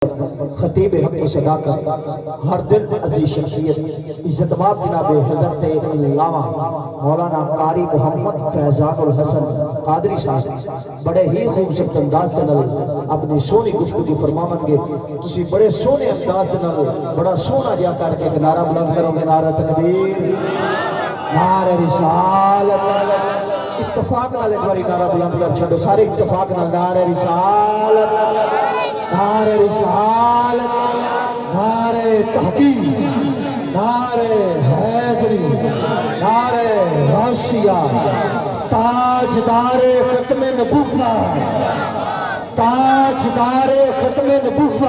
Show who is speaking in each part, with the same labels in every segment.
Speaker 1: خطیب حق و صداقت ہر دل عزیز شخصیت عزت مآب جناب حضرت علامہ مولانا قاری محمد فیضان الحسن قادری صاحب بڑے ہی خوبصورت انداز کے نال اپنی سونی گفتگو فرماون گے. تسی بڑے سونے انداز کے نال بڑا سونا جا کر کے نعرہ بلند کرو گے. نعرہ تکبیر، نعرہ رسالت. اتفاق نال ایک باری نعرہ بلند کر چھڑو سارے اتفاق نال. نعرہ رسالت، نعرہ رسالت، نعرہ تحقیق، نعرہ حیدری، نعرہ غوثیہ. تاجدار ختم نبوت، تاجدار ختم نبوت.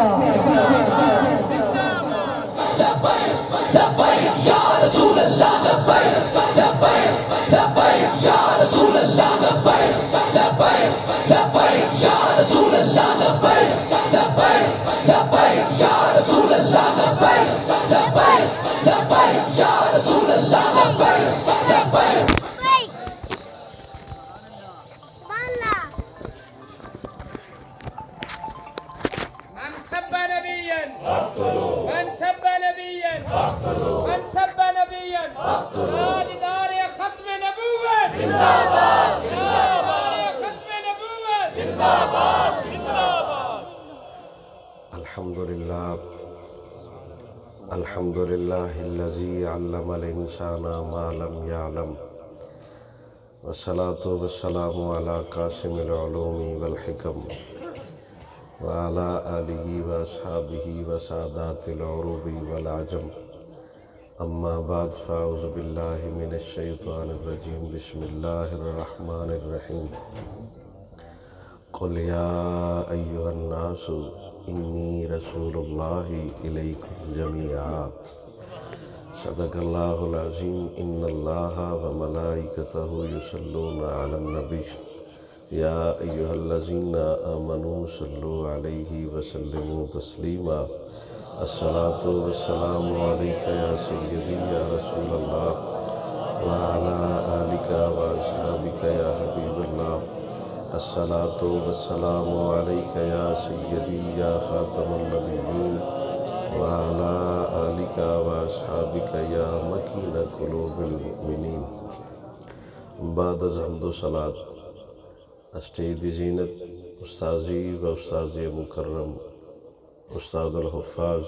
Speaker 2: لبیک لبیک یا رسول اللہ، لبیک لبیک لبیک یا رسول اللہ، لبیک لبیک لبیک یا رسول اللہ، لبیک لبیک لبیک یا رسول اللہ، لبیک لبیک لبیک یا رسول اللہ، لبیک لبیک.
Speaker 3: من سب نبيا من سب نبيا من سب نبيا تاجدار ختم نبوة زندہ باد، تاجدار ختم نبوة زندہ باد، زندہ باد.
Speaker 4: الحمد للہ الذی علم الانسان ما لم یعلم والصلاة والسلام علی قاسم العلوم والحکم وعلى آلہ واصحابہ وسادات العروب والعجم. اما بعد فاعوذ باللہ من الشیطان الرجیم. بسم اللہ الرحمن الرحیم. قل یا ایہا الناس انی رسول اللہ الیکم جمیعا. صدق اللہ العظیم. ان اللہ وملائکتہ یصلون علی النبی یا ایہا الذین آمنوا صلوا علیہ وسلموا تسلیما. الصلاة والسلام علیک یا سیدی یا رسول اللہ وعلا آلک واصحابک یا حبیب اللہ. الصلاة والسلام علیک یا سیدی یا خاتم النبیین وعلا آلک واصحابک یا مکین قلوب المؤمنین. بعد از حمد و صلاة اسٹیج زینت استاذی و استاذی مکرم استاد الحفاظ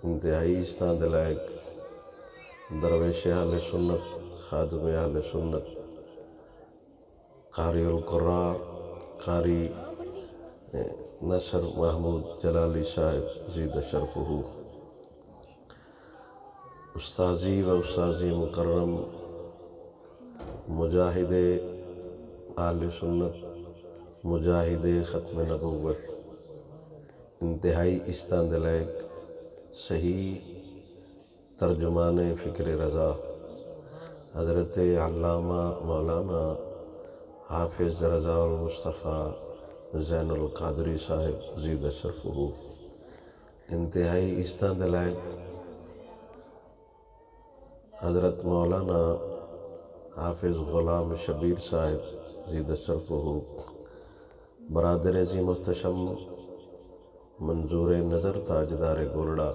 Speaker 4: انتہائی استاد لائق درویش اہل سنت خادم اہل سنت قاری القراء قاری نصر محمود جلالی صاحب زید شرفہ. استاذی و استاذی مکرم مجاہد اہل سنت مجاہد ختم نبوت انتہائی استاد لائق صحیح ترجمان فکر رضا حضرت علامہ مولانا حافظ رضا المصطفیٰ زین القادری صاحب زید شرفہ. انتہائی استاد لائق حضرت مولانا حافظ غلام شبیر صاحب زید شرفہ. برادر عظیم محتشم منظور نظر تاجدار گولڑا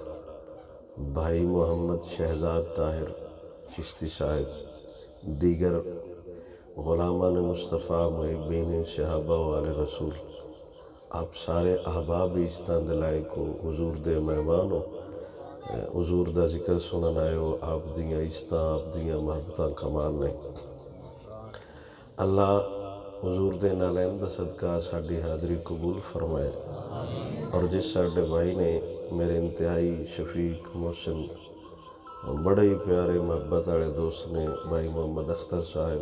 Speaker 4: بھائی محمد شہزاد طاہر چشتی صاحب، دیگر غلامان مصطفیٰ محبین صحابہ والے رسول، آپ سارے احباب استاد لائق کو حضور دے مہمانوں حضور دا ذکر سنن آئے ہو. آپ دیاں عزتاں آپ دیاں محبتاں کمال نے. اللہ حضور دے نالین دا صدقہ ساڑھی حاضری قبول فرمائے. اور جس ساڑھے بھائی نے میرے انتہائی شفیق محسن بڑے ہی پیارے محبت آڑے دوست نے بھائی محمد اختر صاحب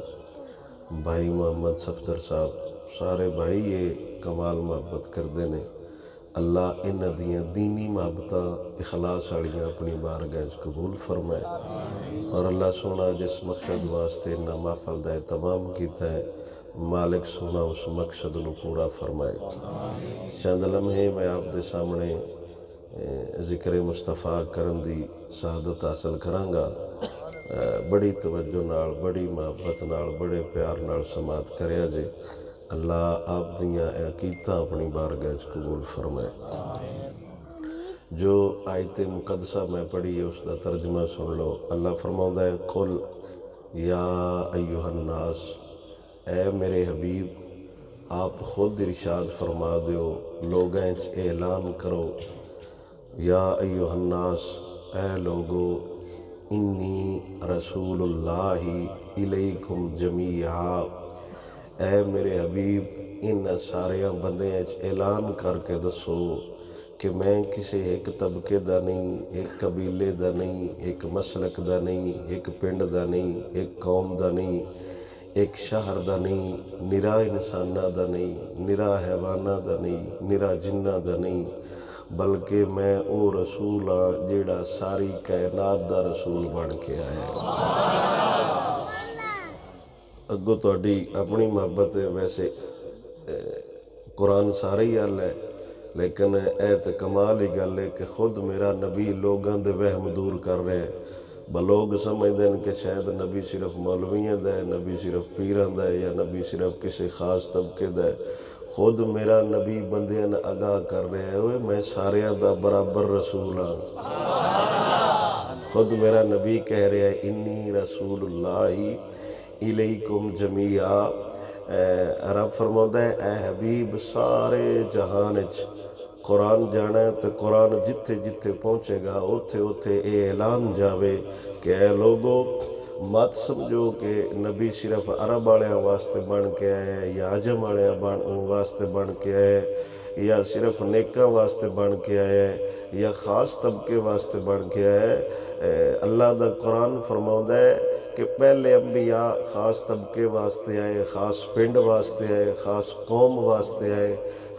Speaker 4: بھائی محمد صفدر صاحب سارے بھائی یہ کمال محبت کر دینے. اللہ ان دیاں دینی محبتاں اخلاص آڑیاں اپنی بارگاہ قبول فرمائے. اور اللہ سونا جس مقصد واسطے انہا محفل دائے تمام کیتا ہے مالک سونا اس مقصد نو پورا فرمائے. چند لمحے میں آپ دے سامنے ذکر مصطفیٰ کرن دی سعادت حاصل کرانگا. بڑی توجہ نال بڑی محبت نال بڑے پیار نال سماعت کریا جے. اللہ آپ دیاں عقیدتاں اپنی بارگاہ وچ قبول فرمائے۔ جو آیت مقدسہ میں پڑھی ہے اس کا ترجمہ سن لو۔ اللہ فرماؤں ہے قل یا ایہا الناس، اے میرے حبیب آپ خود ارشاد فرما دیو، لوگیں اعلان کرو، یا ایہا الناس اے لوگو، انی رسول اللہ الیکم جمیعا، اے میرے حبیب ان ساریاں بندیاں اعلان کر کے دسو کہ میں کسی ایک طبقے دا نہیں، ایک قبیلے دا نہیں، ایک مسلک دا نہیں، ایک پنڈ دا نہیں، ایک قوم دا نہیں، ایک شہر دا نہیں، نرا انسانہ دا نہیں، نرا حیوانہ دا نہیں، نرا جنہ دا نہیں، بلکہ میں او رسول ہاں جیڑا ساری کائنات دا رسول بن کے آیا۔ اگو تہاڈی اپنی محبت ہے، ویسے قرآن سارے ہی حل ہے، لیکن اے تے کمال ہی گل ہے کہ خود میرا نبی لوگاں دے وہم دور کر رہے ہیں۔ لوگ سمجھتے ہیں کہ شاید نبی صرف مولویاں دا ہے، نبی صرف پیراں دا ہے، یا نبی صرف کسی خاص طبقے دا ہے۔ خود میرا نبی بندیاں آگاہ کر رہے ہیں، میں ساریاں دا برابر رسول ہاں۔ خود میرا نبی کہہ رہے ہیں انی رسول اللہ الیکم جمیعا۔ رب فرماتا ہے اے حبیب سارے جہان وچ قرآن جانا ہے تو قرآن جتھے جتھے پہنچے گا اوتھے اوتھے اے اعلان جاوے کہ اے لوگو مت سمجھو کہ نبی صرف عرب والیاں واسطے بن کے آئے، یا عجم والیاں واسطے بن کے آئے، یا صرف نیکاں واسطے بن کے آئے، یا خاص طبقے واسطے بن کے آئے۔ اللہ دا قرآن فرماؤں ہے کہ پہلے انبیاء خاص طبقے واسطے آئے، خاص پنڈ واسطے آئے، خاص قوم واسطے آئے،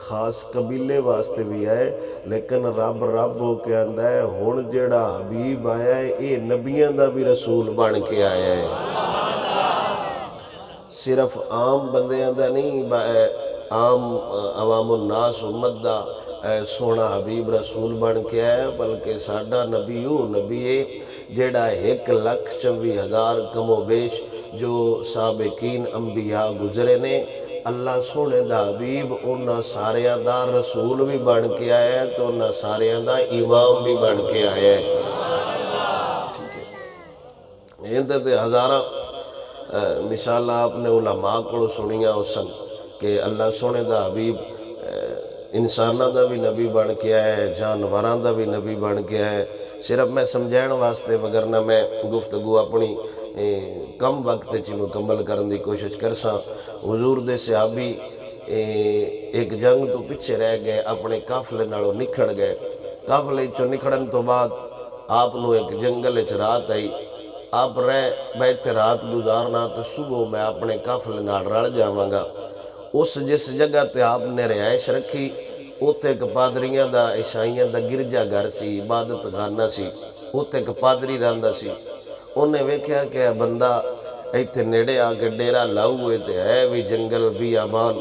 Speaker 4: خاص قبیلے واسطے بھی آئے، لیکن رب ہو کے آندا ہے ہن جیڑا حبیب آیا ہے یہ نبیاں دا بھی رسول بن کے آیا ہے۔ صرف عام بندیاں دا نہیں، عام عوام الناس امت دا سونا حبیب رسول بن کے آیا، بلکہ ساڈا نبی وہ نبی ہے جیڑا 1,24,000 کم و بیش جو سابقین انبیاء گزرے نے، اللہ سونے دا حبیب انہاں ساریاں دا رسول بھی بن کے آیا ہے تو انہاں ساریاں دا امام بھی بن کے آیا ہے۔ یہ تے ہزاراں مثال آپ نے علماء کو سنیاں اسن کہ اللہ سونے دا حبیب انسانہ دا بھی نبی بن کے آیا ہے، جانوراں دا بھی نبی بن کے آیا ہے۔ صرف میں سمجھائن واسطے وگرنہ میں گفتگو اپنی کم وقت چی مکمل کرن دی کوشش کرساں۔ حضور دے صحابی ایک جنگ تو پچھے رہ گئے، اپنے قافلے نالوں نکھڑ گئے۔ قافلے چوں نکھڑن تو بعد آپ نو ایک جنگل چ رات آئی، آپ رہ بیٹھے رات گزارنا تو صبح میں اپنے قافلے نال رل جاواں گا۔ اس جس جگہ تے آپ نے رہائش رکھی اوتے ایک پادریاں دا عیسائیاں دا گرجا گھر سی، عبادت خانہ سی، اوتے ایک پادری رہندا سی۔ انہیں ویکھیا کہ بندہ ایتھے نیڑے آ کے ڈیرا لاؤ ہوئے تے ہے بھی جنگل بھی آبان،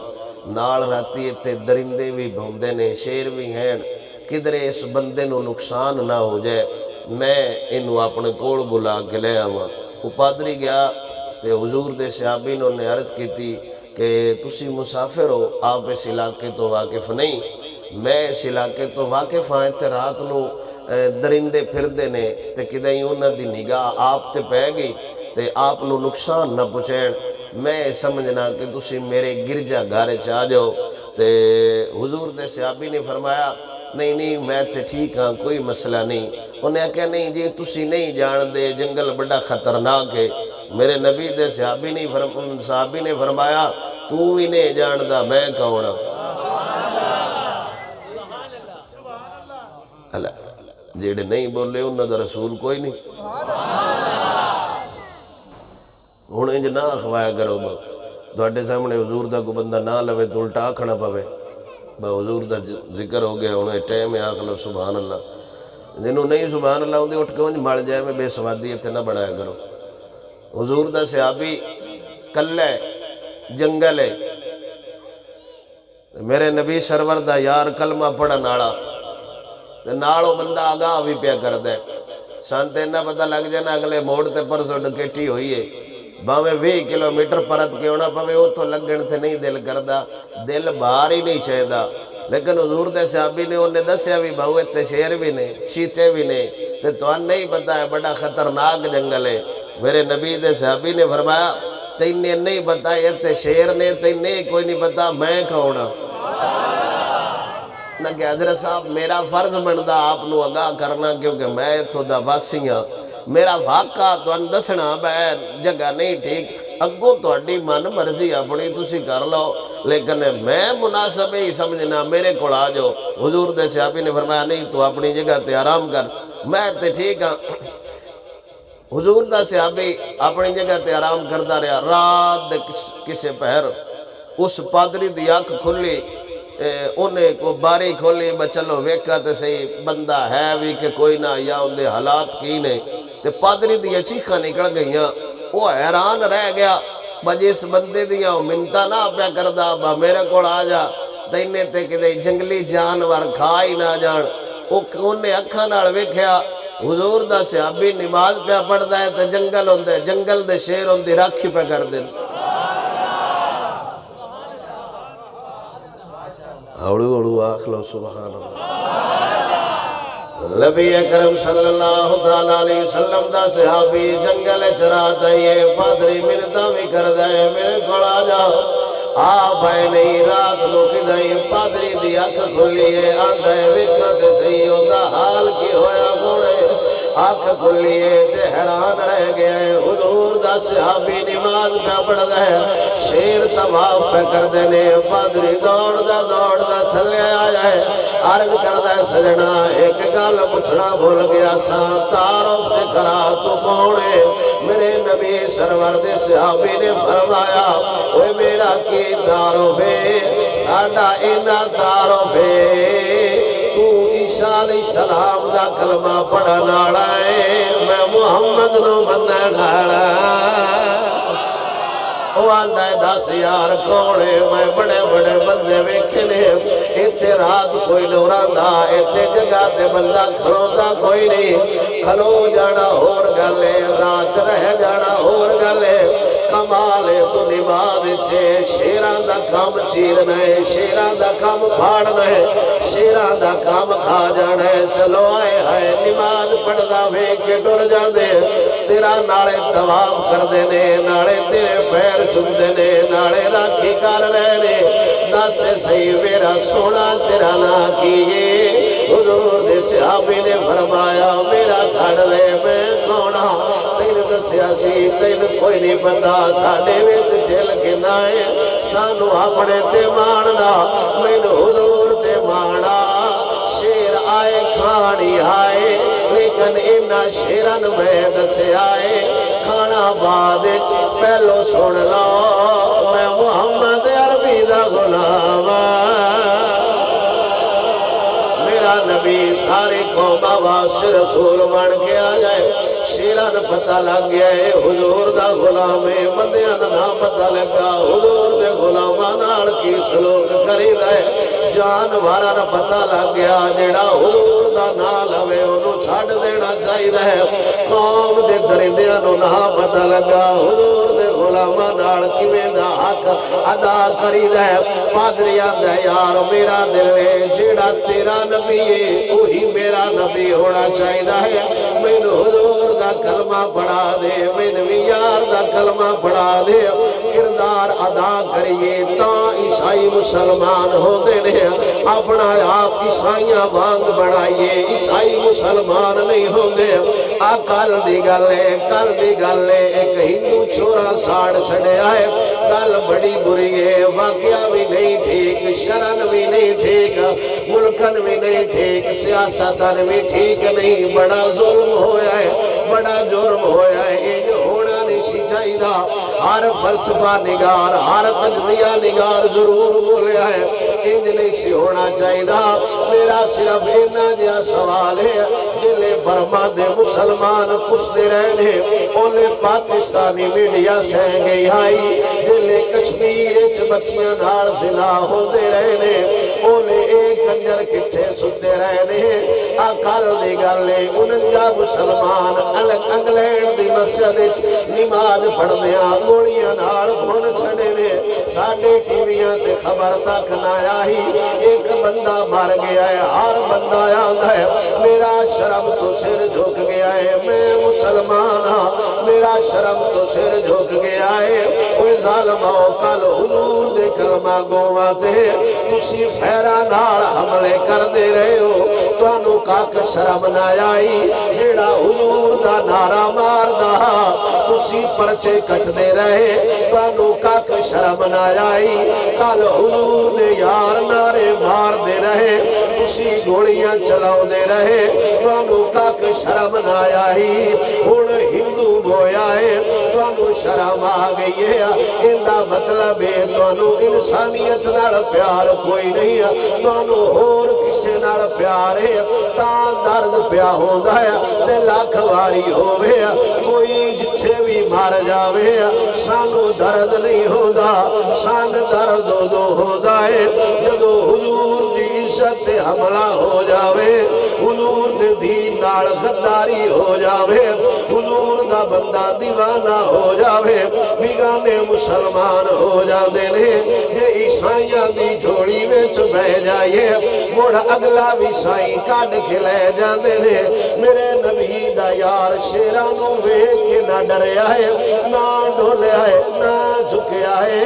Speaker 4: نال راتی ایتھے درندے بھی بھوندے نے، شیر بھی ہیں، کدھرے اس بندے نو نقصان نہ ہو جائے، میں انہوں اپنے کوڑ بلا کے لے آواں۔ وہ پادری گیا تے حضور دے صحابی نے عرض کی تھی کہ تسی مسافر ہو، آپ اس علاقے تو واقف نہیں، میں اس علاقے تو واقف آئے تے رات نو درندے پھر دینے تے کدھائیں انہاں دی نگاہ آپ تے پہ گئی تے آپ نو نقصان نہ پہنچائیں، میں سمجھنا کہ تسی میرے گرجا گھر چاہ جاؤ۔ تے حضور دے صحابی نے فرمایا نہیں میں تے ٹھیک ہاں، کوئی مسئلہ نہیں۔ انہیں کہا نہیں جی تسی نہیں جان دے، جنگل بڑا خطرناک ہے۔ میرے نبی دے صحابی نے فرمایا تو بھی نہیں جاندہ میں کون ہوں۔ جیڑے نہیں بولے انہاں دا رسول کوئی نہیں۔ ہن انج نہ اخوایا کرو، تواڈے سامنے حضور دا کو بندہ نہ لوے تو الٹا کھڑا پوے، حضور دا ذکر ہو گیا انہیں ٹائم ہے آخ لو سبحان اللہ۔ جنہوں نہیں سبحان اللہ ہوندی اٹھ کے انج مڑ جائے میں بے سوادی اتنے نہ بڑھایا کرو۔ حضور دا صحابی کل ہے، جنگل ہے، میرے نبی سرور دا یار کلمہ پڑھن والا نالو بندہ آگاہ بھی پیا کر دے، سان تے نہ پتہ لگ جانا اگلے موڑ تے پرسوں ڈکیٹی ہوئی ہے، باویں 20 کلومیٹر پرت کے ہونا پوے وہ تو لگن تھے نہیں دل کردہ دل باہر ہی نہیں چاہیدہ لیکن حضور دے صحابی نے انہیں دسیا بھی بہو اتنے شیر بھی نے چیتے بھی نے تو نہیں پتا ہے بڑا خطرناک جنگل ہے میرے نبی دے صحابی نے فرمایا تینے نہیں پتا اتنے شیر نے تینے کوئی نہیں پتا میں کھونا نہ کہ حضرت صاحب میرا فرض بندہ آپ نو آگاہ کرنا کیونکہ میں تو دا واسی ہاں میرا واقعہ تو دسنا میں جگہ نہیں ٹھیک اگو تو اڈی من مرضی اپنی تسی کر لو لیکن میں مناسب ہی سمجھنا میرے کو آ جاؤ حضور دے صحابی نے فرمایا نہیں تو اپنی جگہ تے آرام کر میں تے ٹھیک ہاں حضور دا صحابی اپنی جگہ تے آرام کرتا رہا رات دے کسے پہر اس پادری دی آنکھ کھلی انہیں کو باری کھولی بچلو ویکھا تے صحیح بندہ ہے بھی کہ کوئی نہ یا ان دے حالات کی نہیں تے پادری دیا چیخا نکل گئیاں وہ حیران رہ گیا بجیس بندے دیا منتا نہ پیا کردہ با میرے کو آ جا تینے تے کہ جنگلی جانور کھائی نہ جان انہیں اکھا نال ویکھیا حضور دا صحابی نماز پہ پڑھدا ہے تے جنگل ہوندے جنگل دے شیر ہوندی راکھی پہ کر دیں اوڑو اوڑو آخلو سبحان اللہ نبی اکرم صلی اللہ علیہ وسلم دا صحابی جنگل چراتا ہے پادری منتا بھی کردہ ہے میرے کو آ جاؤ آپ آئے نہیں رات لوکی دائی پادری دی آنکھ کھلی ہے آندھا ہے وکھتے صحیح ہوتا حال کی ہویا گوڑے آنکھ کھلی ہے تے حیران رہ گیا ہے حضور دا صحابی نماز پہ پڑھ ہے شیر طواف پہ کر دینے پادری دوڑ دا تھلے آیا ہے عرض کردہ ہے سجنا ایک گال پچھڑا بھول گیا سا تعارف تے کرا تو کونے میرے نبی سرور دے صحابی نے فرمایا اوہ میرا کی تعارف ہے ساڑھا اینا تعارف ہے تو عیسیٰ علیہ السلام دا کلمہ پڑھا ناڑا ہے میں محمد نو بندہ ڈھاڑا وہ آندہ ہے 10 یار کوڑے میں بڑے بڑے بندے ویکھنے ایتھے رات کوئی نوراندہ ایتھے جگہ تے بندہ کھڑوندہ کوئی نہیں کھلو جانا ہور گلے رات رہ جانا ہور گلے کمالے تو نماز چھے شیران دا کام چیرنا ہے شیران دا کام پھاڑنا ہے شیران دا کام کھا جانا ہے چلو آئے ہائے نماز پڑھدا ویک کے ڈر جاندے تیرا ناڑے طواف کر دینے ناڑے تیرے پیر چھپ دینے ناڑے راکھی کر رہنے دس سے صحیح میرا سونا تیرا نہ کیے حضور دے صحابی نے فرمایا میرا چھڑ دے میں کونا تین دسیا سی تین کوئی نہیں پتا ساڑھے ویچ ٹھل کے نائے سانو اپنے تے ماننا میں حضور تے مانا شیر آئے کھانی آئے لیکن انہا شیران میں دسے آئے کھانا بعد پہلو سن لو میں محمد عربی دا غلام میرا نبی سارے قوم آواز سے رسول بن کے آ جائے شیران پتہ لگ گیا ہے حضور دا غلام ہے بندیاں نہ پتہ لگا حضور دے غلامان آڑ کی سلوک کرید ہے جانوارا نہ پتہ لگ گیا جیڑا حضور دا نال ہوئے انہوں چھاڑ دینا چاہید ہے قوم دے درندیاں نہ پتہ لگا حضور دے غلامان آڑ کی میں دا حق ادا کرید ہے پادریاں دے یار میرا دل ہے جیڑا تیرا نبی ہے وہی میرا نبی ہونا چاہید ہے میں حضور دا کلمہ پڑھا دے میں نبی یار دا کلمہ پڑھا دے کردار ادا کریے تا عیسائی مسلمان ہو دینے اپنا آپ عیسائیاں بانگ بڑھائیے عیسائی مسلمان نہیں ہو دے کل دی گلے ایک ہندو چھوڑا ساڑ چھڑے آئے گل بڑی بری ہے واقعہ بھی نہیں ٹھیک شرن بھی نہیں ٹھیک ملکن بھی نہیں ٹھیک سیاستن بھی ٹھیک نہیں بڑا ظلم ہویا ہے بڑا جرم ہویا ہے یہ جو ہونا نہیں سی چاہیدہ ہر فلسفہ نگار ہر تجزیہ نگار ضرور بولیا ہے انج نہیں سی ہونا چاہیدہ میرا صرف اینا جیا سوال ہے جلے برما دے مسلمان کستے رہنے اولے پاکستانی میڈیا سہنگے آئی جلے کشمیر اچ بچیاں نار زلا ہو دے رہنے اولے ایک کنجر کچھے ستے رہنے کل دی گل ہے 49 مسلمان انگلینڈ دی مسجد نماز پڑھدیاں گولیاں نال بھن چھڑے نے ساڈے ٹی ویاں تے خبر تک نہ آئی ایک بندہ مر گیا ہے ہر بندہ آندا ہے میرا شرم تو سر جھک گیا ہے میں مسلمان ہاں میرا شرم تو سر جھک گیا ہے اوے ظالماؤ کل حضور دے کلمہ گواں تے تسی فیرا نال حملے کر دے رہے ہو تانوں کاک شرم نہ آئی جیڑا حضور دا نعرہ ماردا تسی پرچے کٹ دے رہے تانوں کاک شرم نہ آئی کل حضور دے یار نعرے مار دے رہے تسی گولیاں چلاؤ دے رہے تانوں کاک شرم نہ آئی ہن ہندو بویا ہے تانوں شرم آ گئی ہے ایندا مطلب ہے تانوں انسانیت نال پیار کوئی نہیں ہے تانوں ہور کسے نال پیار ہے تاں درد پیا ہوندا ہے تے لاکھ واری ہووے کوئی جتھے بھی مر جاوے سانوں درد نہیں ہوندا سان درد دو ہوندا ہے جدو حضور دی عزت تے حملہ ہو جاوے حضور دے دین نال غداری ہو جاوے حضور دا بندہ دیوانہ ہو جاوے بیگانے مسلمان ہو جاندے نے یہ عیسائیاں دی جھوڑی وچ بہ جائے مڑ اگلا بھی سائیں کڈ کے لے جاندے نے میرے نبی دا یار شیراں نوں ویکھ کے نہ ڈریا ہے نہ ڈولیا ہے نہ جھکیا ہے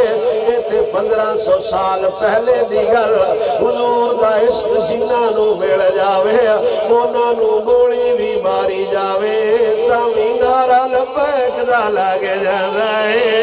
Speaker 4: ایتھے 1500 سال پہلے دی گل حضور دا عشق جنہاں نوں مل جاوے انہاں نوں گولی بھی ماری جاوے تاں وی نعرہ لبیک دا لگ جاندا ہے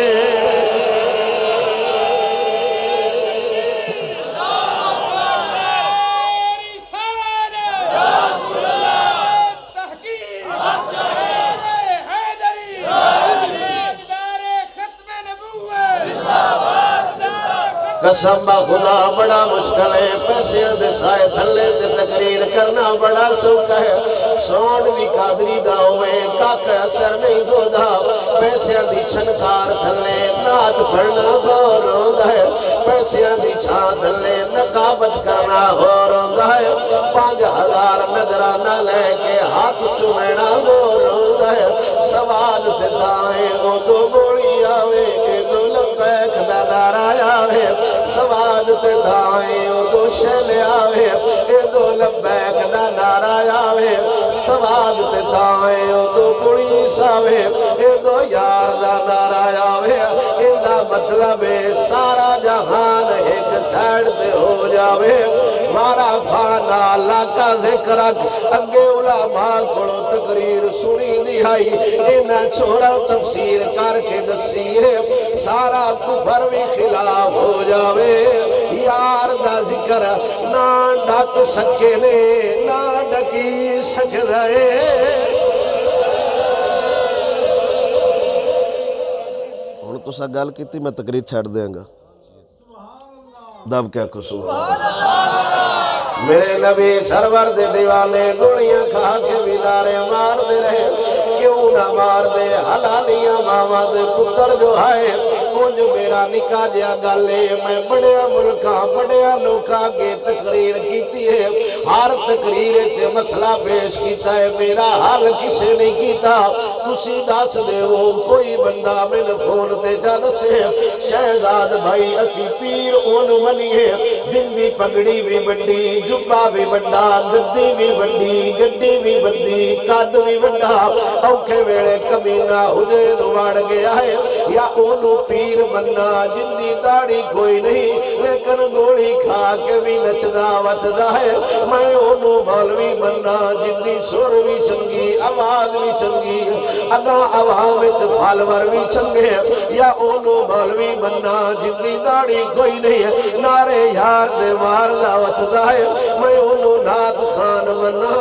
Speaker 4: قسم با خدا بڑا مشکل ہے پیسے دے سائے تھلے تے تقریر کرنا بڑا سوکھا ہے سونڈ بھی قادری دا ہوئے کاک اثر نہیں ہودا پیسے دی چھنکار تھلے نات پڑھنا غور ہوندہ ہے پیسے دی چھان تھلے نقابت کرنا غور ہوندہ ہے 5000 نظرانہ لے کے ہاتھ چمینا غور ہوندہ ہے سواد تے دائیں او دو گوڑی آوے اے دو لبیک دا نعرہ آوے سواد تے دائیں او دو شیلے آوے اے دو لبیک دا نعرہ آوے سواد تے دائیں او دو پولیس آوے اے دو یار دا نعرہ آوے اندہ مطلب سارا جہان ایک سیڈ تے ہو جاوے مارا فانا اللہ کا ذکر اگے علماء کھڑو تقریر سنی دیائی انہا چھوڑا تفسیر کر کے دسیے سارا کفر بھی خلاف ہو جاوے یار دا ذکر نہ ڈک سکے نے نہ ڈکی سکدائے ہن تو سا گل کیتی میں تقریر چھڑ دیاں گا دب کیا قصور میرے نبی سرور دے دیوانے گولیاں کھا کے بیدارے مار دے رہے کیوں نہ مار دے حلالیاں ماما دے پتر جو آئے مجھ میرا نکاح جیا گالے میں بڑیا ملکاں بڑیا لوکاں کے تقریر کیتی ہے ہر تقریر تے مسئلہ پیش کیتا ہے میرا حال کسے نہیں کیتا تسی داس دے وہ کوئی بندہ میں فون تے جا دسے شہزاد بھائی اسی پیر اون منی ہے دن دی پگڑی بھی بڑی جبا بھی بڑا ددی بھی بڑی گڈی بھی بڑی قد بھی بڑا اوکھے ویلے کمینہ حجین وڑ گیا ہے یا اونو پیر بننا جن دی داڑھی کوئی نہیں لیکن گوڑی کھا کے بھی نچدا وچدا ہے میں اونو مولوی بننا جن دی سر بھی چنگی آواز بھی چنگی اگا عوام فالور بھی چنگے یا اونو مولوی بننا جن دی داڑھی کوئی نہیں نعرے یار دے ماردا وچدا ہے میں اونو نات خان بننا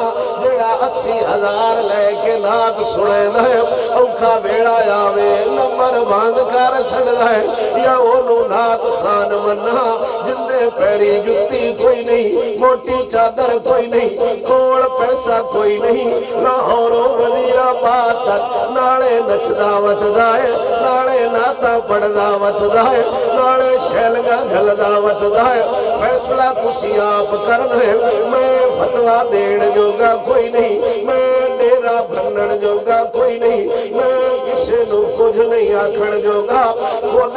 Speaker 4: جڑا 80,000 لے کے نات سنے دے اوکھا بیڑا آوے نمبر باندھ کر چھڑ دے یا اونو نات خان بننا جن دے پیری جتی کوئی نہیں موٹی چادر کوئی نہیں کوڑ پیسہ کوئی نہیں لاہورو وزیر آباد تک نالے نچدا وچدا ہے نالے ناتا پڑھدا وچدا ہے نالے شیلگا جھلدا وچدا ہے فیصلہ تسی آپ کرنا ہے میں فتوہ دیڑ جو گا کوئی نہیں، میں ڈیرا بنن جوگا کوئی نہیں، میں کسے نو کچھ نہیں آکھن جوگا، خود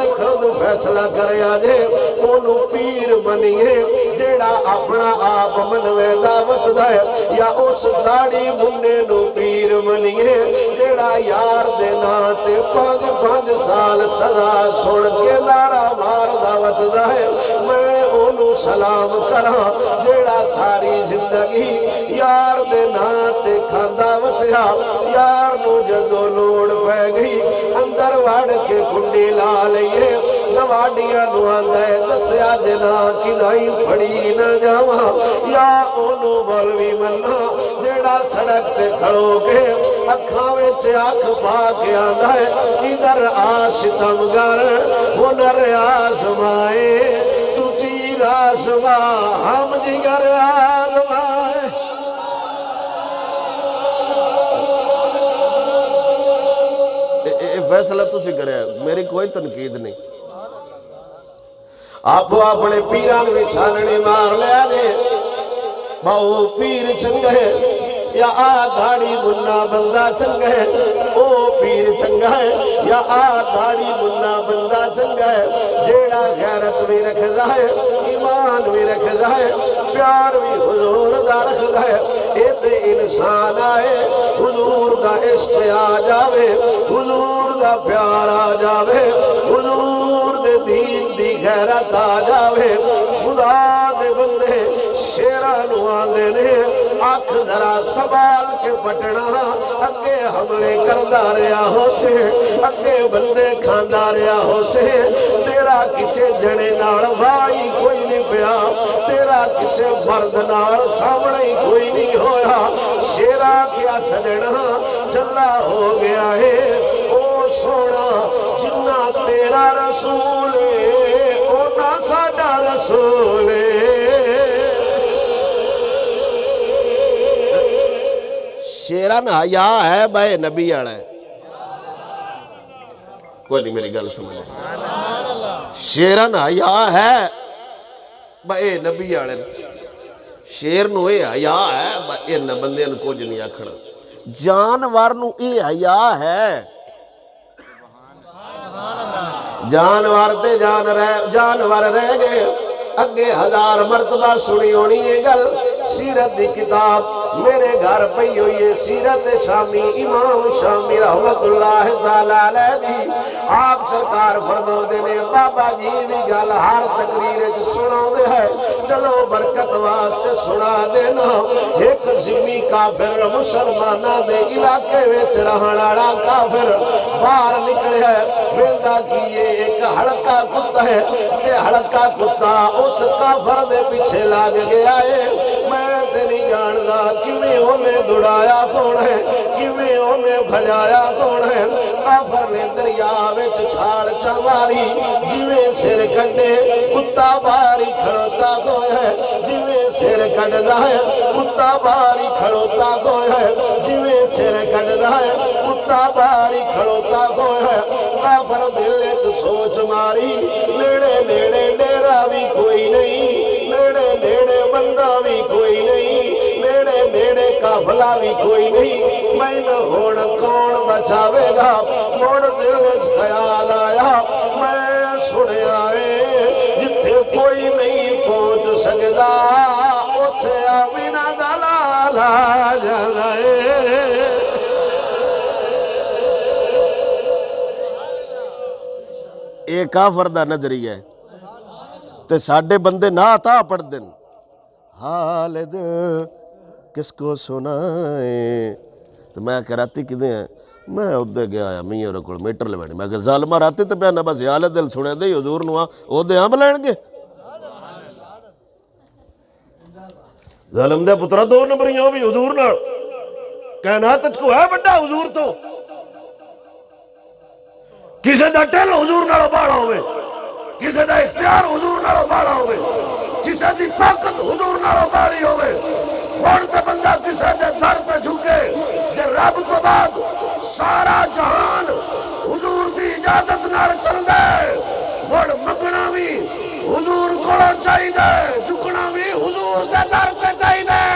Speaker 4: فیصلہ کرے آجے اونو پیر بنیے جیڑا اپنا آپ منوے دعوت دائے، یا اس داڑی مننے نو پیر بنیے جیڑا یار دے ناتے 5 سال سزا سن کے نارا مار دعوت دائے۔ میں اونو سلام کرا جیڑا ساری زندگی یار دے ناتے کھاندہ وطیا، یار نو جدو لوڑ پہ گئی اندر وڑ کے کنڈی لا لئیے، نواڈیاں نو آندھے دسیا جنا کدائی پھڑی نہ جاواں، یا اونو مولوی منا جیڑا سڑک تے کھڑو کے اکھاں وچ اکھ پا کے آندھا ہے ادھر ستمگر ہنر آزمائے، تو تیر آزما ہم جگر آزمائے۔ فیصلہ تسی کرے میری کوئی تنقید نہیں، آپ اپنے پیران میں چھاننے مار لیا دے، باؤ پیر چنگا ہے یا داڑی منا بندہ چنگا ہے، او پیر چنگا ہے یا داڑی منا بندہ چنگا ہے، جیڑا غیرت بھی رکھدا ہے، ایمان بھی رکھدا ہے، پیار بھی حضور دا رکھدا ہے، ایت انسان آئے حضور دا عشق آ جاوے، حضور دا پیار آ جاوے، حضور دے دین دی غیرت آ جاوے، خدا دے بندے شیرانو آندے نے آنکھ ذرا سنبھال کے پٹنا، اگے حملے کردہ رہا ہو سے، اگے بندے کھاندہ رہا ہو سے، تیرا کسے جنے نال بھائی کوئی نہیں پیا، تیرا کسے مرد نال سامنے کوئی نہیں ہویا، شیرہ کیا سجنا چلا ہو گیا ہے، او سونا جنہ تیرا رسول ہے اونا ساڑا رسول ہے۔ شیران حیا ہے بھائی نبی آڑا ہے، کوئی نہیں میری گل سمجھے، شیران حیا ہے بھائی نبی آڑا ہے، شیر نو اے حیا ہے بھائی ان بندے ان کو جنی آکھنا، جانوار نو اے حیا ہے، جانوار تے جانوار رہ گئے، اگے 1000 مرتبہ سنی ہونی یہ گل، سیرت دی کتاب میرے گھر پئی ہوئی ہے، سیرت شامی امام شامی رحمت اللہ تعالیٰ علیہ دی، آپ سرکار فرماؤ دینے بابا جی بھی گل ہر تقریر سنا دے ہے، چلو برکت واسطے سنا دینا، ایک زمی کافر مسلمانہ دے علاقے ویچ رہناڑا کافر باہر نکلے ہے، ویندہ کی یہ ایک ہڑکا کتا ہے، یہ ہڑکا کتا اس کافر دے پیچھے لاگ گیا ہے، میں تیری جاندہ کیویں انہیں دڑایا کون ہے، کیویں انہیں بھجایا کون ہے، کافر نے دریا وچ چھاڑ چماری، جویں سر کٹے کتا باری کھڑوتا کوئی ہے، جویں سر کٹدا ہے کتا باری کھڑوتا کوئی ہے، جویں سر کٹدا ہے کتا باری کھڑوتا کوئی ہے، کافر دل ایک سوچ ماری، نیڑے نیڑے ڈیرا بھی کوئی نہیں، نیڑے نیڑے بندہ بھی کوئی نہیں، نیڑے نیڑے کافلہ بھی کوئی نہیں، میں نہ ہوڑ کون بچاوے گا، موڑ دل خیال آیا، میں سنے آئے جتھے کوئی نہیں پہنچ سکتا، اچھے آمینہ دلالا جگائے۔ ایک کافر دا نظریہ ہے تے ساڑھے بندے نہ آتا پڑھ دن، حالد کس کو سنائے، تو میں کہہ راتی کدھے ہیں، میں ادھے گیا آیا میاں رکھوڑ میٹر لے بیٹھے، میں کہا ظالمہ راتی تے پہنا بس حالد دل سنے دے حضور نوا ادھے ہم لین گے، ظالم دے پترہ 2 نمبریوں بھی حضور نہ کہنا تجھ کو ہے بڑا حضور تو کسے دا ٹل حضور نہ باڑا ہوئے، کسے دا اختیار حضور نہ باڑا ہوئے، کسے دی طاقت حضور نہ باڑی ہوئے، بڑھتے بندہ کسے دے در تے جھکے، جے رب تو بعد سارا جہان حضور دی اجازت نہ چل دے، بڑھ مگنا بھی حضور کو چاہی دے، جھکنا بھی حضور دے در تے چاہی دے۔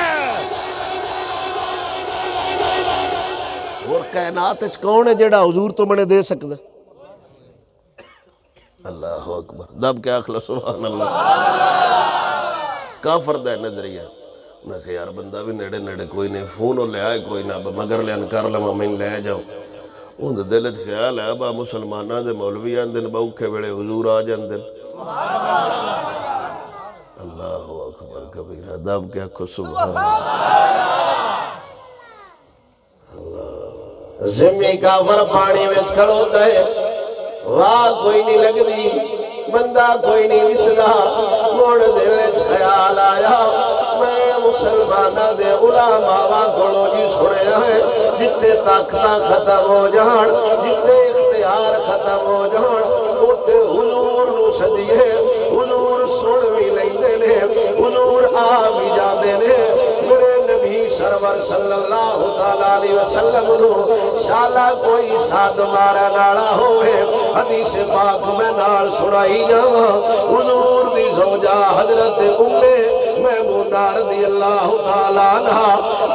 Speaker 4: کائنات وچ کون ہے جڑا حضور تو منے دے سکدا؟ اللہ اکبر، دب کے آخلا سبحان اللہ۔ کافر دا نظریہ میں کہ یار بندہ بھی نیڑے نیڑے کوئی نہیں، فون ہو لے آئے کوئی نہ، مگر لیان کر لما میں لے جاؤ۔ ان دے دل وچ خیال ہے با مسلماناں دے مولوی آندن بوکھے ویلے حضور آ جاندن۔ اللہ اکبر کبیرہ، دب کے آخو سبحان اللہ۔ زمین کافر پانی وچ کھڑوتا ہے، واہ کوئی نہیں لگ دی، بندہ کوئی نہیں وسدا، موڑ دل وچ خیال آیا میں مسلمانہ دے علماء واں جی سنیا ہے، جتے طاقتاں ختم ہو جان، جتے اختیار ختم ہو جان، اٹھے حضور نو سدیے، حضور سن بھی لیندے نے، حضور آ بھی جاندے نے۔ میرے نبی سرور صلی اللہ تعالیٰ علیہ وسلم نو شالا کوئی ساتھ مارا نالا ہوئے، حدیث پاک میں نال سنائی جاواں، حضور دی زوجہ حضرت میمونہ رضی اللہ تعالیٰ عنہ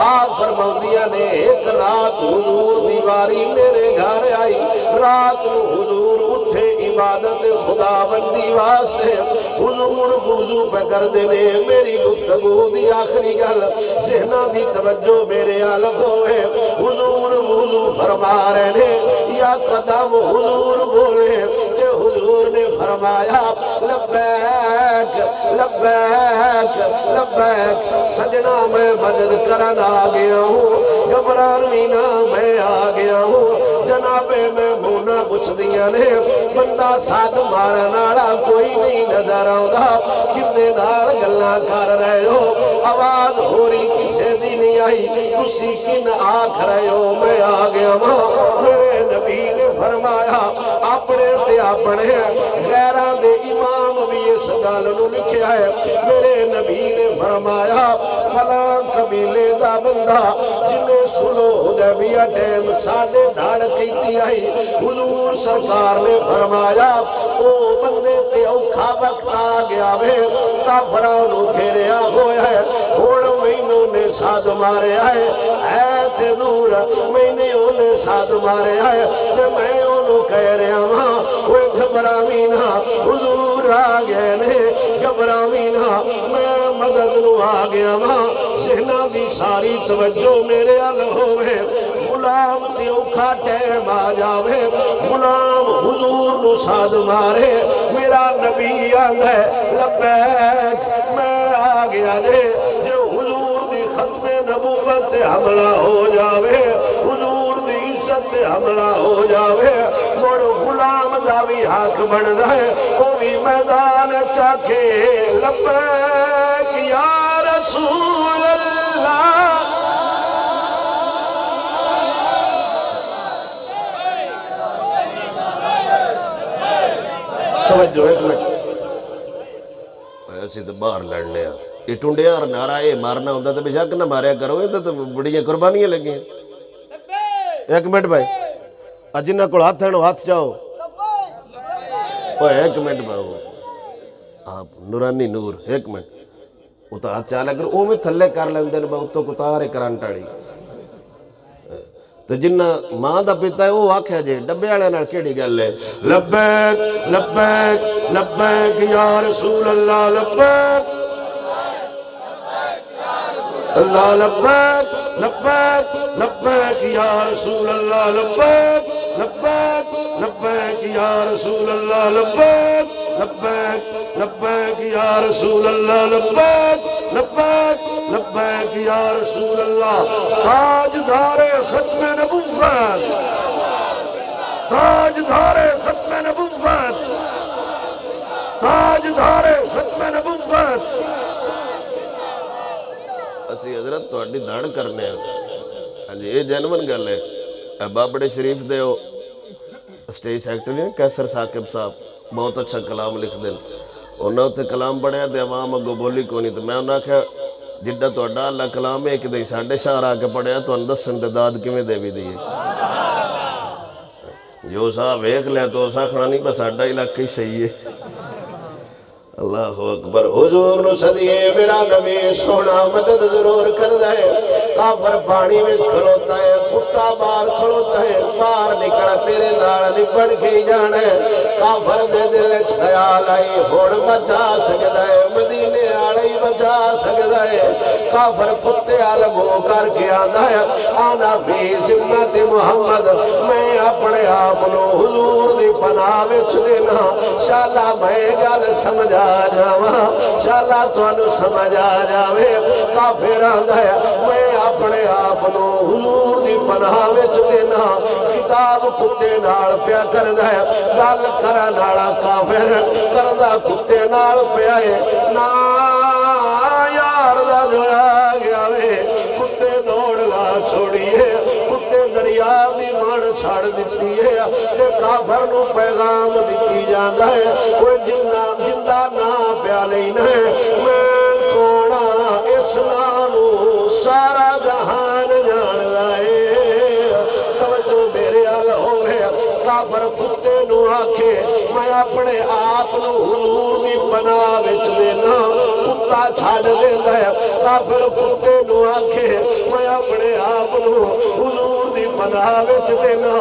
Speaker 4: آپ فرماؤندیاں نے ایک رات حضور دیواری میرے گھر آئی، رات نو حضور اٹھے عبادت خدا بندی واسے، حضور وضو پہ کر دینے، میری گفتگو دی آخری گل ذہنہ دی توجہ میرے علق ہوئے، حضور وضو فرما رہے یا قدم حضور بولے، چھے حضور نے فرمایا لبیک لبیک لبیک، سجنہ میں مدد کرن آ گیا ہوں، گھبرانوینا میں آ گیا ہوں، جناب میمونہ پوچھ دیا نے بندہ ساتھ مارا ناڑا کوئی نہیں نظر آؤں کندے نال گلہ کر رہے ہو، آواز ہو رہی کسے دی نہیں آئی، تسی کن آکھ رہے ہو، میں آ گیا ہوں۔ میرے نبی نے فرمایا اپنے تے اپنے غیران دے امام بھی اس گال نو لکھیا ہے، میرے نبی نے فرمایا فلاں قبیلے دا بندہ جنہیں سلو حدیبیہ ٹیم ساڑھے دھاڑ کیتی آئی، حضور سرکار نے فرمایا او بندے تے اوکھا وقت آ گیا وے، کافرانو گھیریا ہویا ہے، ہوڑ مہینوں نے ساتھ مارے آئے، اے تے دور مہینے انہیں ساتھ مارے آئے، چھ میں انہوں کہہ رہا ہاں، وہ گھبراوینا حضور آ گئے نے، گھبراوینا میں مدد نو آ گیا ہاں، ذہنہ دی ساری توجہ میرے ال ہوئے، غلام تے اوکھا ٹیم آ جاوے، غلام حضور نو ساتھ مارے، میرا نبی آگئے لبیک میں آ گیا دے، جو حضور دی ختم نبوت سے حملہ ہو جاوے، حضور دی عزت سے حملہ ہو جاوے، مڑ غلام دا بھی حق بڑھ رہے، وہ بھی میدان چاکے لبیک یا رسول اللہ۔ توجہ ایک منٹ، ایسی تو باہر لڑنے ہیں، یہ ٹنڈے اور نعرہ یہ مارنا ہوندہ تو بشک نہ ماریا کرو، یہ تو بڑی قربانیاں لگی ہیں۔ ایک منٹ بھائی، جنہ کو ہاتھ ہے ہاتھ جاؤ، ایک منٹ بھائی، آپ نورانی نور، ایک منٹ، وہ تو ہاتھ چالا کرو، وہ میں تھلے کر لیندے نے بہت تو کتارے کرانٹاڑی، تو جنہ ماں دا پیتا ہے وہ آکھیا جے ڈبے آلے نال کیڑی گل ہے، لبیک لبیک لبیک یا رسول اللہ، لبیک اللہ، لبیک لبیک لبیک یا رسول اللہ، لبیک لبیک لبیک یا رسول اللہ، لبیک لبیک لبیک یا رسول اللہ، لبیک لبیک لبیک یا رسول اللہ۔ تاجدار ختم نبوت، تاجدار ختم نبوت، تاجدار ختم نبوت۔ اسی حضرت تو اڈی دھڑ کرنے ہیں، یہ جنون گل ہے، بابڑے شریف دے ہو اسٹیج سیکٹری ہیں کیسر ثاقب صاحب، بہت اچھا کلام لکھ دیں، انہوں نے کلام پڑھیا دے عوام اگو بولی کو نہیں، تو میں انہوں نے کہا جڈا تو اڈا اللہ کلام ہے ایک دے ساڑھے شہر آکے پڑھیا تو اندس سنٹے داد کمیں دے بھی دیئے، جو صاحب ایک لے تو ساکھنا نہیں بس اڈا علاقی صحیح ہے۔ اللہ اکبر، حضور نو صدیے میرا نبی سونا مدد ضرور کر دائے، کافر پانی میں کھلوتا ہے، کتا باہر کھلوتا ہے، باہر نکلا تیرے نال نبڑ کے جانا ہے۔ کافر دے دل وچ خیال آئی ہوڑ بچا سکدا ہے، مدینے آڑے بچا سکدا ہے۔ کافر کتے عالم ہو کر کے آنا ہے، آنا فی ذمت محمد، میں اپنے آپنو حضور دی پناہ وچ دینا۔ شالا میں گل سمجھا جاواں، شالا تانوں سمجھ آ جاوے۔ کافر آندا ہے میں اپنے آپنو حضور دی پناہ وچ دینا۔ خطاب کتے نال پیا کردا ہے، گل کرن والا کافر کردا کتے نال پیا ہے۔ نا یار دا جو آ گیا وے، کتے دوڑنا چھوڑیے، کتے دریا دی مڑ چھڑ دیتی ہے تے کافر نو پیغام دیتی جاندا ہے، کوئی جندہ نہ پیا لینا ہے۔ میں کونا اس نانو سارا جہان جاندا ہے۔ توجہ میرے حال ہو رہے، کافر کتے نو آکھے میں اپنے آپ نو حضور دی پناہ وچ دینا، کتا چھڑ دیندا ہے۔ کافر کتے نو آکھے میں اپنے آپ نو حضور دی پناہ وچ دینا،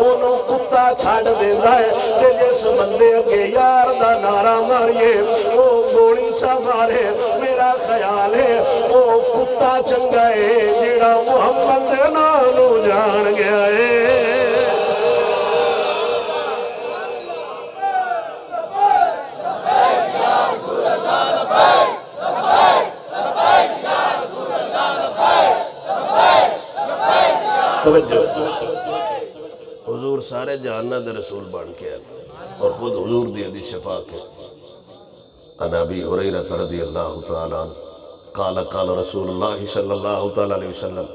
Speaker 4: انہوں کتا چھڑ دیندا ہے۔ تے جس بندے اگے یار دا نعرہ ماریے وہ گولی چا مارے، میرا خیال ہے وہ کتا چنگا ہے جیڑا محمد دے نالوں جان گیا ہے۔ حضور سارے جہانہ دے رسول بن کے آئے اور خود حضور دی حدیث پاک ہے۔ عن ابی ہریرہ رضی اللہ تعالیٰ عنہ قال قال رسول اللہ صلی اللہ تعالیٰ علیہ وسلم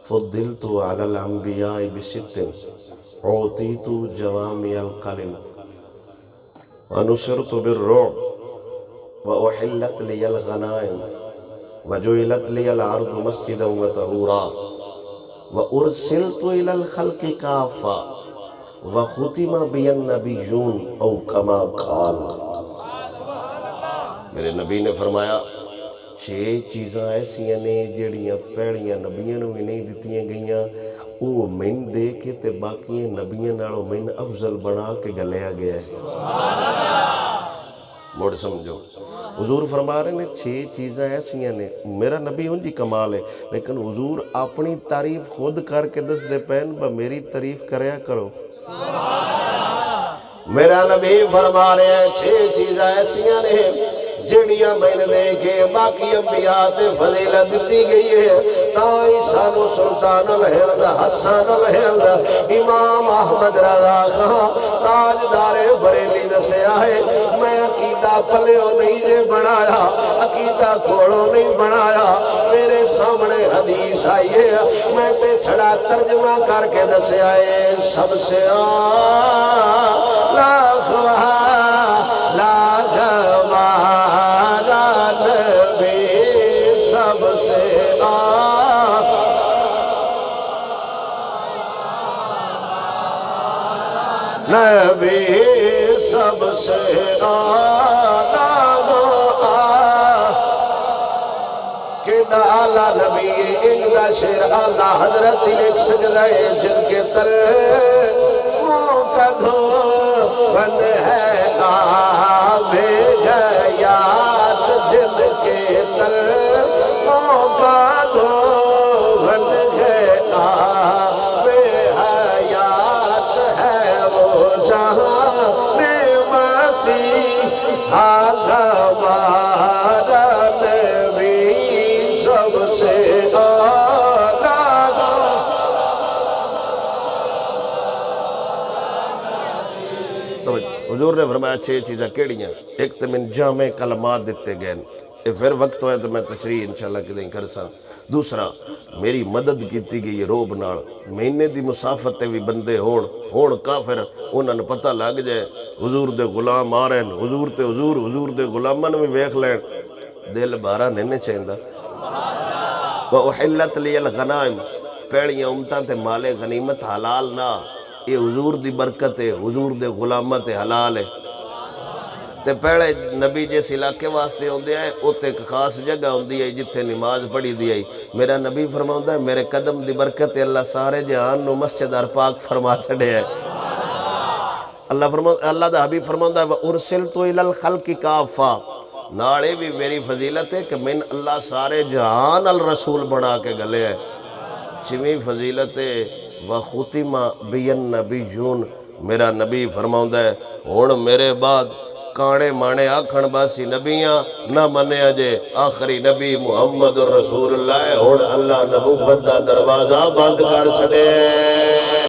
Speaker 4: فضلت علی الانبیاء بست عوتیت جوامع القلم ونصرت بالرعب وأحلت لي الغنائم وجعلت لي الأرض مسجدا وطهورا وأرسلت إلى الخلق كافة وختم بي النبيون أو كما قال۔ میرے نبی نے فرمایا 6 چیزاں ایسیاں نے جڑیاں پیڑیاں نبیوں بھی نہیں دیتیاں گئیاں، وہ میں دے کے تے باقی نبیوں نالوں میں افضل بنا کے گلیا گیا ہے۔ موڑ سمجھو، حضور فرما رہے ہیں 6 چیزاں ایسیاں نے، میرا نبی ان جی کمال ہے، لیکن حضور اپنی تعریف خود کر کے دس دے پہن با میری تعریف کریا کرو۔ میرا نبی فرما رہے ہیں 6 چیزاں ایسیاں نے جڑیاں میں نے دیکھے باقی انبیاء تے فضیلت دیتی گئی ہے۔ عیسیٰ نو سلطان الہند حسن الہند امام احمد رضا خان تاجدار بریلی دسیا ہے، میں عقیدہ پلیوں نہیں جے بنایا، عقیدہ کھوڑوں نہیں بنایا، میرے سامنے حدیث آئی ہے، میں تے چھڑا ترجمہ کر کے دسیا ہے۔ سب سے نبی سب سے کہ ڈالا نبی ایک دا شیر اللہ حضرت لکھ سکتا ہے، جن کے تل کا دھون ہے آب حیات، جن کے تل کا دھون ہے آب حیات ہے وہ جہاں میں مسیح آگا مارا نبی سب سے حضور نے فرمایا 6 چیزیں کیڑیاں، ایک تو من جامع کلمات دیتے گئے، پھر وقت ہوئے تو میں تشریح انشاءاللہ کدیں کرساں۔ دوسرا میری مدد کیتی گئی روب نال، مہینے دی مسافت تے بھی بندے ہون کافر، انہاں نے پتہ لگ جائے حضور دے غلام آ رہے ہیں، حضور تے حضور دے غلاماں بھی ویکھ لین، دل بارہ نہیں چاہیندہ۔ وَأُحِلَّتْ لِيَ الْغَنَائِمُ، پیڑیاں امتاں تے مال غنیمت حلال نہ، یہ حضور دی برکت ہے، حضور دے غلامت حلال ہے۔ تے پہلے نبی جس علاقے واسطے ہوندے ہیں اوتے ایک خاص جگہ ہوندی ہے جتھے نماز پڑھی دی ہے میرا نبی فرماوندا ہے میرے قدم دی برکت اللہ سارے جہان نو مسجد پاک فرما چھڑے ہے اللہ دا حبیب فرماوندا ہے وَأُرْسِلْتُ إِلَى الْخَلْقِ كَافَّةً نالے بھی میری فضیلت ہے کہ من اللہ سارے جہان الرسول بنا کے گلے ہے چھویں فضیلت ہے وَخُتِمَ بِيَ النَّبِيُّونَ میرا نبی فرماوندا ہے ہن میرے بعد کانے مانے آکھن باسی نبیاں نہ منے اجے آخری نبی محمد رسول اللہ ہن اللہ نبوت دا دروازہ بند کر چھڑے